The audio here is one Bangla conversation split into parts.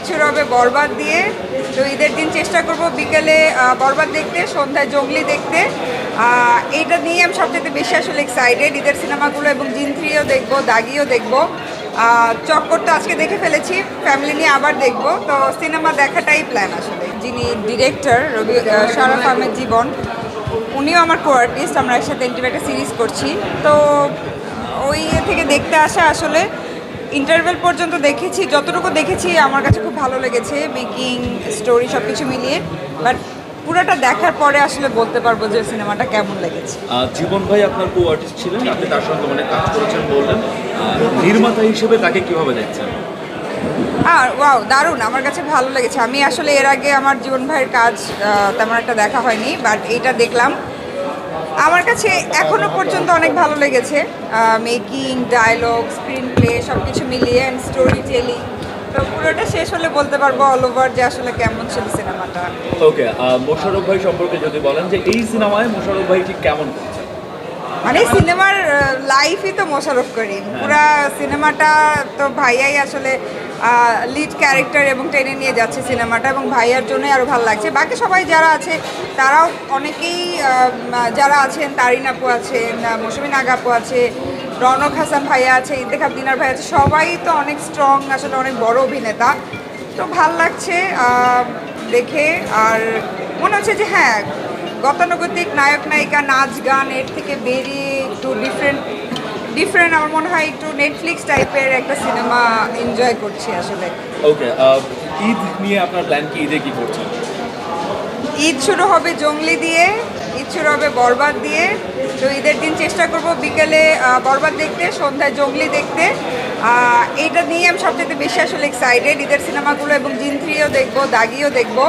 শুরু হবে বরবাদ দিয়ে। তো ঈদের দিন চেষ্টা করব বিকেলে বরবাদ দেখতে, সন্ধ্যায় জঙ্গলি দেখতে। এইটা নিয়ে আমি সবচেয়ে বেশি আসলে এক্সাইটেড। ঈদের সিনেমাগুলো এবং জিন 3ও দেখবো, দাগিও দেখবো। চক্কর তো আজকে দেখে ফেলেছি, ফ্যামিলি নিয়ে আবার দেখবো। তো সিনেমা দেখাটাই প্ল্যান আসলে। যিনি ডিরেক্টর শরাফ আহমেদ জীবন, উনিও আমার কো আর্টিস্ট। আমরা একসাথে একটা সিরিজ করছি। তো ওই থেকে দেখতে আসা আসলে ইন্টারভেল পর্যন্ত দেখেছি, যতটুকু দেখেছি আমার কাছে খুব ভালো লেগেছে, মেকিং, স্টোরি সব কিছু মিলিয়ে। বাট পুরোটা দেখার পরে আসলে বলতে পারবো যে সিনেমাটা কেমন লেগেছে। জীবন ভাই আপনার কো আর্টিস্ট ছিলেন, আপনি তার সঙ্গে অনেক কাজ করেছেন বললেন, নির্মাতা হিসেবে তাকে কিভাবে দেখছেন? আর ওয়াও, দারুণ, আমার কাছে ভালো লেগেছে। আমি আসলে এর আগে আমার জীবন ভাইয়ের কাজ তেমন একটা দেখা হয়নি, বাট এইটা দেখলাম। আমার কাছে এখনো পর্যন্ত অনেক ভালো লেগেছে। মেকিং, ডায়লগ, স্ক্রিন প্লে সব কিছু মিলিয়ে অ্যান্ড স্টোরি টেলিং। তো পুরোটা শেষ হলে বলতে পারবো অল ওভার যে আসলে কেমন ছিল সিনেমাটা। ওকে, মোশাররফ ভাই সম্পর্কে যদি বলেন যে এই সিনেমায় মোশাররফ ভাই ঠিক কেমন করছেন? মানে সিনেমার লাইফই তো মোশাররফ করিম, পুরা সিনেমাটা তো ভাইয়াই আসলে লিড ক্যারেক্টার এবং টেনে নিয়ে যাচ্ছে সিনেমাটা, এবং ভাইয়ার জন্যই আরও ভালো লাগছে। বাকি সবাই যারা আছে তারাও অনেকেই, যারা আছেন, তারিন আপু আছেন, মৌসুমী নাগ আপু আছে, রনক হাসান ভাইয়া আছে, ইন্তেখাব দিনার ভাই আছে, সবাই তো অনেক স্ট্রং, আসলে অনেক বড় অভিনেতা। তো ভাল লাগছে দেখে। আর মনে হচ্ছে যে হ্যাঁ, গতানুগতিক নায়ক নায়িকা, নাচ গান এর থেকে বেরিয়ে একটু ডিফারেন্ট আমার মনে হয় একটু নেটফ্লিক্স টাইপের একটা সিনেমা এনজয় করছি আসলে। ওকে, ঈদ নিয়ে আপনার প্ল্যান কি? ঈদে কি করছেন? ঈদ শুরু হবে জঙ্গলি দিয়ে, ঈদ শুরু হবে বরবাদ দিয়ে। তো ঈদের দিন চেষ্টা করব বিকেলে বরবাদ দেখতে, সন্ধ্যায় জঙ্গলি দেখতে। এইটা নিয়ে আমি সবচেয়ে বেশি আসলে এক্সাইটেড। ঈদের সিনেমাগুলো এবং জিন 3ও দেখবো, দাগিও দেখবো।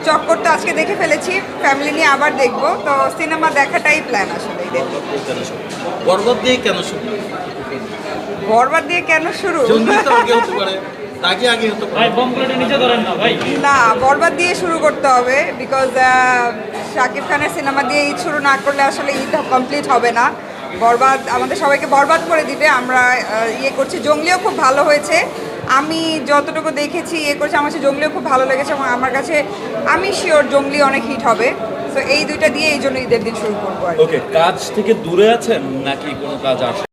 চক্কর তো আজকে দেখে ফেলেছি, ফ্যামিলি নিয়ে আবার দেখবো। তো সিনেমা দেখাটাই প্ল্যান আসলে ঈদের দিন। বরবাদ দিয়ে কেন শুরু? বরবাদ দিয়ে কেন শুরু? জঙ্গলি তো আগে হতে পারে, তাকে আগে হতে পারে। না, বরবাদ দিয়ে শুরু করতে হবে, বিকজ শাকিব খানের সিনেমা দিয়ে ঈদ শুরু না করলে আসলে ঈদ কমপ্লিট হবে না। বরবাদ আমাদের সবাইকে বরবাদ করে দিবে। আমরা ইয়ে করছি। জঙ্গলিও খুব ভালো হয়েছে, আমি যতটুকু দেখেছি করছি, আমার কাছে জঙ্গলিও খুব ভালো লেগেছে, এবং আমার কাছে আমি শিওর জঙ্গলি অনেক হিট হবে। তো এই দুইটা দিয়ে এই জন্য ঈদের দিন শুরু করবো। ওকে, কাজ থেকে দূরে আছেন নাকি কোনো কাজ আসে?